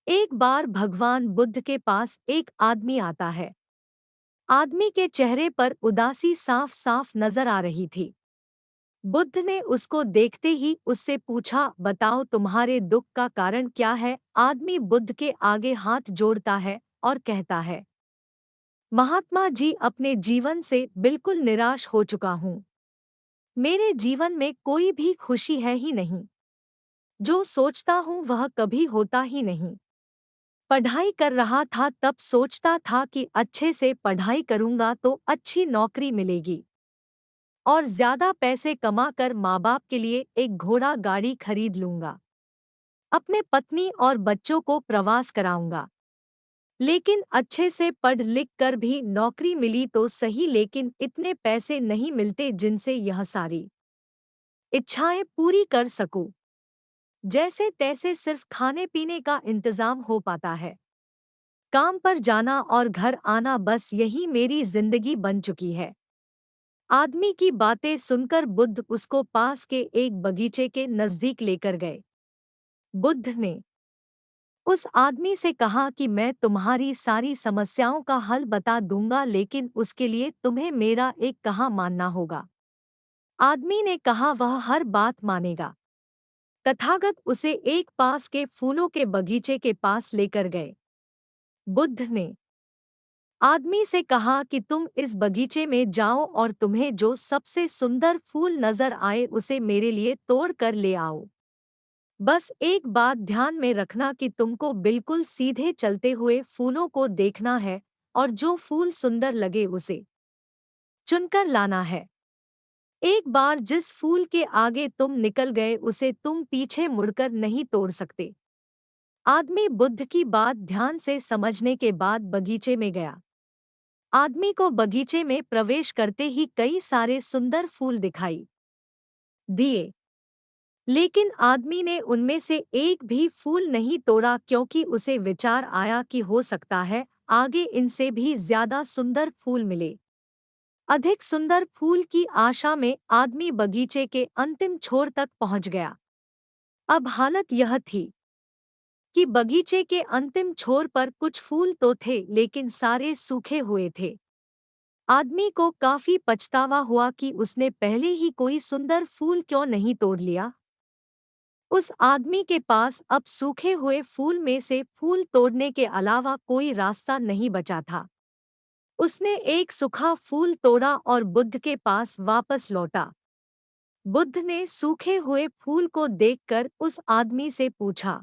एक बार भगवान बुद्ध के पास एक आदमी आता है। आदमी के चेहरे पर उदासी साफ साफ नजर आ रही थी। बुद्ध ने उसको देखते ही उससे पूछा, बताओ तुम्हारे दुख का कारण क्या है। आदमी बुद्ध के आगे हाथ जोड़ता है और कहता है, महात्मा जी, अपने जीवन से बिल्कुल निराश हो चुका हूँ। मेरे जीवन में कोई भी खुशी है ही नहीं। जो सोचता हूँ वह कभी होता ही नहीं। पढ़ाई कर रहा था तब सोचता था कि अच्छे से पढ़ाई करूंगा तो अच्छी नौकरी मिलेगी और ज्यादा पैसे कमाकर माँ बाप के लिए एक घोड़ा गाड़ी खरीद लूंगा। अपने पत्नी और बच्चों को प्रवास कराऊंगा। लेकिन अच्छे से पढ़ लिख कर भी नौकरी मिली तो सही, लेकिन इतने पैसे नहीं मिलते जिनसे यह सारी इच्छाएं पूरी कर सकूं। जैसे तैसे सिर्फ खाने पीने का इंतजाम हो पाता है। काम पर जाना और घर आना, बस यही मेरी जिंदगी बन चुकी है। आदमी की बातें सुनकर बुद्ध उसको पास के एक बगीचे के नजदीक लेकर गए। बुद्ध ने उस आदमी से कहा कि मैं तुम्हारी सारी समस्याओं का हल बता दूंगा, लेकिन उसके लिए तुम्हें मेरा एक कहा मानना होगा। आदमी ने कहा वह हर बात मानेगा। तथागत उसे एक पास के फूलों के बगीचे के पास लेकर गए। बुद्ध ने आदमी से कहा कि तुम इस बगीचे में जाओ और तुम्हें जो सबसे सुंदर फूल नजर आए उसे मेरे लिए तोड़ कर ले आओ। बस एक बात ध्यान में रखना कि तुमको बिल्कुल सीधे चलते हुए फूलों को देखना है और जो फूल सुंदर लगे उसे चुनकर लाना है। एक बार जिस फूल के आगे तुम निकल गए उसे तुम पीछे मुड़कर नहीं तोड़ सकते। आदमी बुद्ध की बात ध्यान से समझने के बाद बगीचे में गया। आदमी को बगीचे में प्रवेश करते ही कई सारे सुंदर फूल दिखाई दिए, लेकिन आदमी ने उनमें से एक भी फूल नहीं तोड़ा, क्योंकि उसे विचार आया कि हो सकता है आगे इनसे भी ज्यादा सुंदर फूल मिले। अधिक सुंदर फूल की आशा में आदमी बगीचे के अंतिम छोर तक पहुंच गया। अब हालत यह थी कि बगीचे के अंतिम छोर पर कुछ फूल तो थे, लेकिन सारे सूखे हुए थे। आदमी को काफी पछतावा हुआ कि उसने पहले ही कोई सुंदर फूल क्यों नहीं तोड़ लिया। उस आदमी के पास अब सूखे हुए फूल में से फूल तोड़ने के अलावा कोई रास्ता नहीं बचा था। उसने एक सूखा फूल तोड़ा और बुद्ध के पास वापस लौटा। बुद्ध ने सूखे हुए फूल को देखकर उस आदमी से पूछा,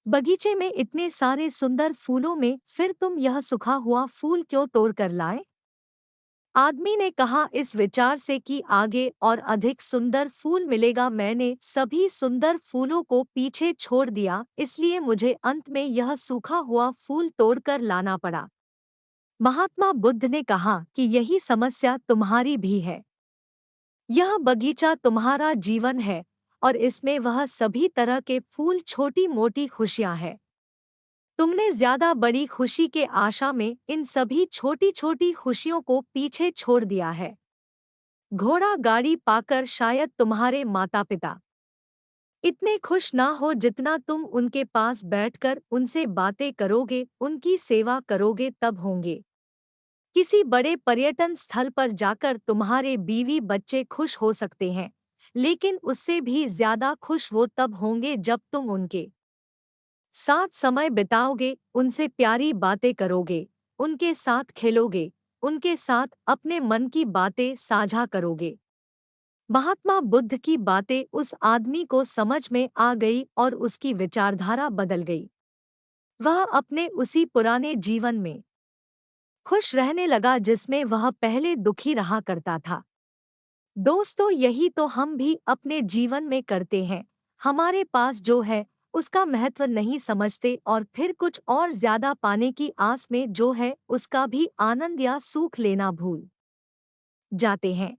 बगीचे में इतने सारे सुंदर फूलों में फिर तुम यह सूखा हुआ फूल क्यों तोड़ कर लाए। आदमी ने कहा, इस विचार से कि आगे और अधिक सुंदर फूल मिलेगा, मैंने सभी सुंदर फूलों को पीछे छोड़ दिया, इसलिए मुझे अंत में यह सूखा हुआ फूल तोड़कर लाना पड़ा। महात्मा बुद्ध ने कहा कि यही समस्या तुम्हारी भी है। यह बगीचा तुम्हारा जीवन है और इसमें वह सभी तरह के फूल, छोटी मोटी खुशियां हैं। तुमने ज्यादा बड़ी खुशी के आशा में इन सभी छोटी छोटी खुशियों को पीछे छोड़ दिया है। घोड़ा गाड़ी पाकर शायद तुम्हारे माता पिता इतने खुश ना हो जितना तुम उनके पास बैठकर उनसे बातें करोगे, उनकी सेवा करोगे तब होंगे। किसी बड़े पर्यटन स्थल पर जाकर तुम्हारे बीवी बच्चे खुश हो सकते हैं, लेकिन उससे भी ज्यादा खुश वो तब होंगे जब तुम उनके साथ समय बिताओगे, उनसे प्यारी बातें करोगे, उनके साथ खेलोगे, उनके साथ अपने मन की बातें साझा करोगे। महात्मा बुद्ध की बातें उस आदमी को समझ में आ गई और उसकी विचारधारा बदल गई। वह अपने उसी पुराने जीवन में खुश रहने लगा जिसमें वह पहले दुखी रहा करता था। दोस्तों, यही तो हम भी अपने जीवन में करते हैं। हमारे पास जो है उसका महत्व नहीं समझते और फिर कुछ और ज्यादा पाने की आस में जो है उसका भी आनंद या सुख लेना भूल जाते हैं।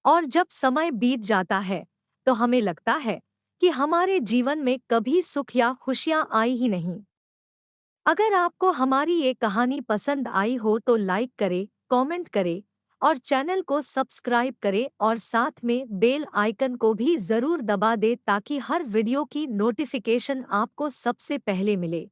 और जब समय बीत जाता है तो हमें लगता है कि हमारे जीवन में कभी सुख या खुशियां आई ही नहीं। अगर आपको हमारी ये कहानी पसंद आई हो तो लाइक करें, कमेंट करें और चैनल को सब्सक्राइब करें और साथ में बेल आइकन को भी ज़रूर दबा दें ताकि हर वीडियो की नोटिफिकेशन आपको सबसे पहले मिले।